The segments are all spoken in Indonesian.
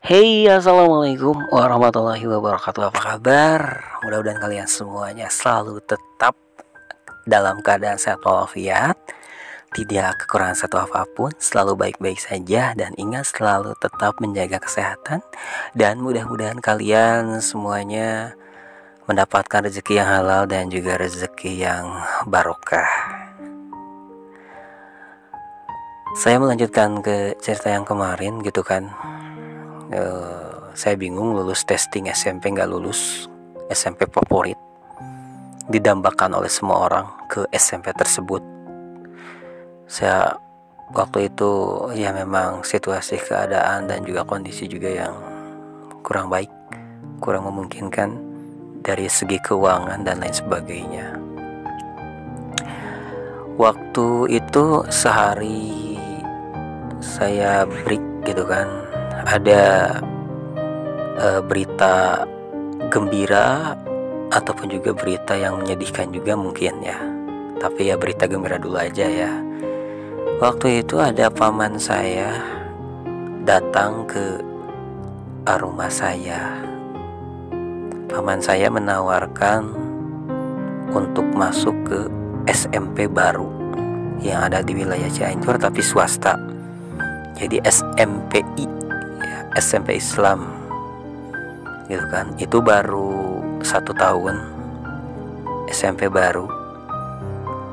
Hey, assalamualaikum warahmatullahi wabarakatuh. Apa kabar? Mudah-mudahan kalian semuanya selalu tetap dalam keadaan sehat walafiat, tidak kekurangan satu apapun, selalu baik-baik saja, dan ingat selalu tetap menjaga kesehatan. Dan mudah-mudahan kalian semuanya mendapatkan rezeki yang halal dan juga rezeki yang barokah. Saya melanjutkan ke cerita yang kemarin gitu kan. Saya bingung lulus testing SMP nggak lulus, SMP favorit didambakan oleh semua orang ke SMP tersebut. Saya waktu itu ya memang situasi keadaan dan juga kondisi juga yang kurang baik, kurang memungkinkan dari segi keuangan dan lain sebagainya. Waktu itu sehari saya break gitu kan, ada berita gembira ataupun juga berita yang menyedihkan juga mungkin ya. Tapi ya berita gembira dulu aja ya. Waktu itu ada paman saya datang ke rumah saya. Paman saya menawarkan untuk masuk ke SMP baru yang ada di wilayah Cianjur tapi swasta. Jadi SMPI ya, SMP Islam gitu kan. Itu baru 1 tahun SMP baru,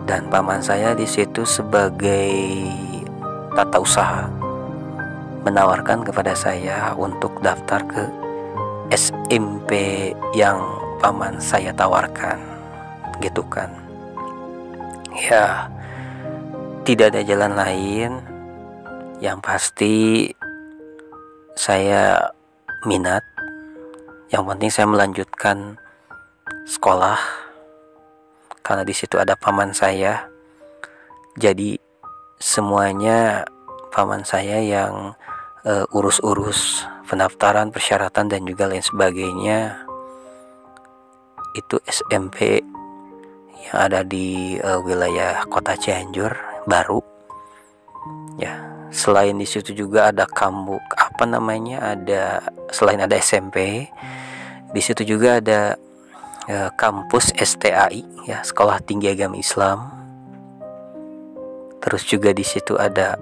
dan paman saya di situ sebagai tata usaha menawarkan kepada saya untuk daftar ke SMP yang paman saya tawarkan gitu kan. Ya tidak ada jalan lain, yang pasti saya minat. Yang penting saya melanjutkan sekolah karena di situ ada paman saya. Jadi semuanya paman saya yang urus-urus pendaftaran, persyaratan dan juga lain sebagainya. Itu SMP yang ada di wilayah Kota Cianjur baru. Ya, selain di situ juga ada ada selain ada SMP, di situ juga ada kampus STAI ya, Sekolah Tinggi Agama Islam. Terus juga di situ ada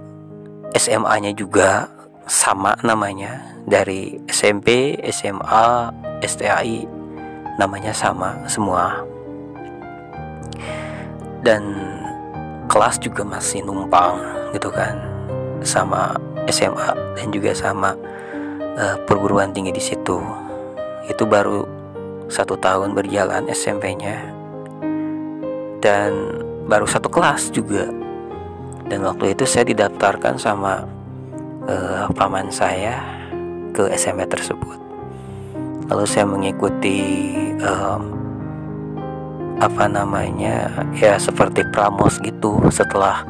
SMA-nya juga sama namanya, dari SMP, SMA, STAI namanya sama semua. Dan kelas juga masih numpang gitu kan, sama SMA dan juga sama perguruan tinggi di situ. Itu baru 1 tahun berjalan SMP-nya, dan baru 1 kelas juga. Dan waktu itu saya didaftarkan sama paman saya ke SMP tersebut. Lalu saya mengikuti ya seperti pramos gitu. Setelah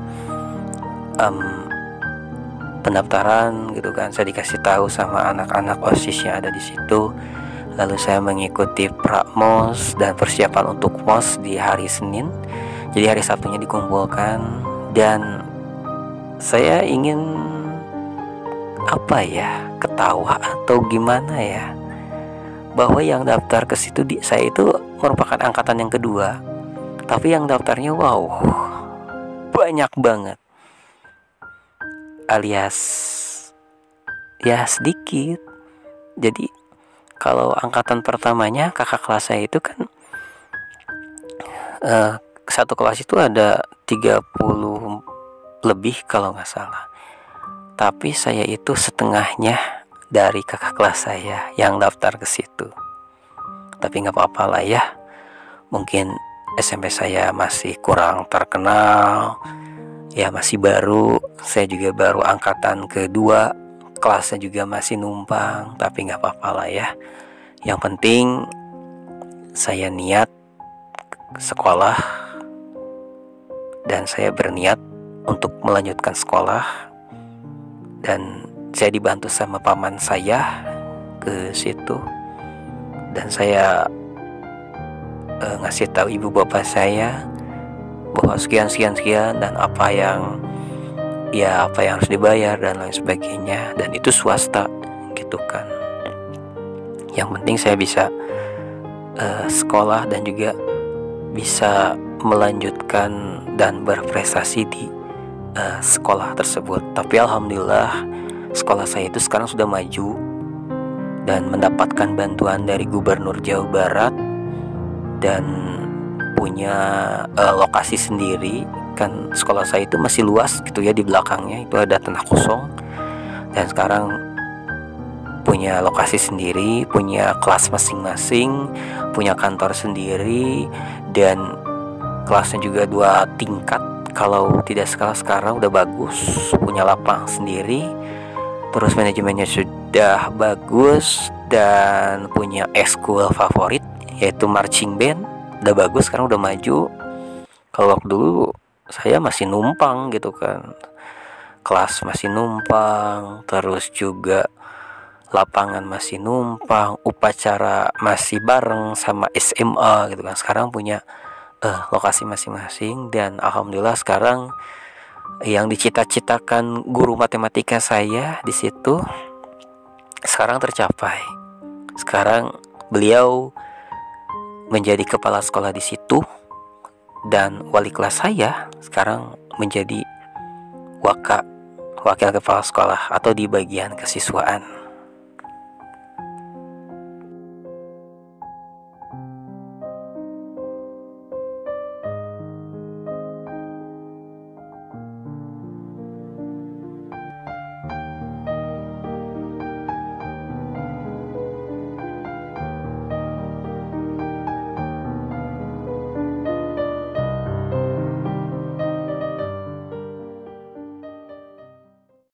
pendaftaran gitu kan, saya dikasih tahu sama anak-anak OSIS yang ada di situ. Lalu saya mengikuti pramos dan persiapan untuk MOS di hari Senin. Jadi hari Sabtunya dikumpulkan, dan saya ingin ketawa atau gimana ya, bahwa yang daftar ke situ saya itu merupakan angkatan yang kedua, tapi yang daftarnya banyak banget, alias ya sedikit. Jadi kalau angkatan pertamanya kakak kelas saya itu kan satu kelas itu ada 30 lebih kalau nggak salah, tapi saya itu setengahnya dari kakak kelas saya yang daftar ke situ. Tapi nggak apa-apa lah ya, mungkin SMP saya masih kurang terkenal ya, masih baru. Saya juga baru angkatan kedua, kelasnya juga masih numpang, tapi nggak apa-apa lah ya. Yang penting saya niat sekolah, dan saya berniat untuk melanjutkan sekolah, dan saya dibantu sama paman saya ke situ. Dan saya ngasih tahu ibu bapak saya bahwa sekian dan apa yang harus dibayar dan lain sebagainya. Dan itu swasta gitu kan. Yang penting saya bisa sekolah dan juga bisa melanjutkan dan berprestasi di sekolah tersebut. Tapi alhamdulillah sekolah saya itu sekarang sudah maju dan mendapatkan bantuan dari Gubernur Jawa Barat dan punya lokasi sendiri. Kan sekolah saya itu masih luas gitu ya, di belakangnya itu ada tanah kosong, dan sekarang punya lokasi sendiri, punya kelas masing-masing, punya kantor sendiri, dan kelasnya juga 2 tingkat. Kalau tidak salah sekarang udah bagus, punya lapang sendiri, terus manajemennya sudah bagus, dan punya eskul favorit yaitu marching band, udah bagus, sekarang udah maju. Kalau waktu dulu saya masih numpang gitu kan, kelas masih numpang, terus juga lapangan masih numpang, upacara masih bareng sama SMA gitu kan. Sekarang punya lokasi masing-masing, dan alhamdulillah sekarang yang dicita-citakan guru matematika saya di situ sekarang tercapai. Sekarang beliau menjadi kepala sekolah di situ, dan wali kelas saya sekarang menjadi wakil kepala sekolah atau di bagian kesiswaan.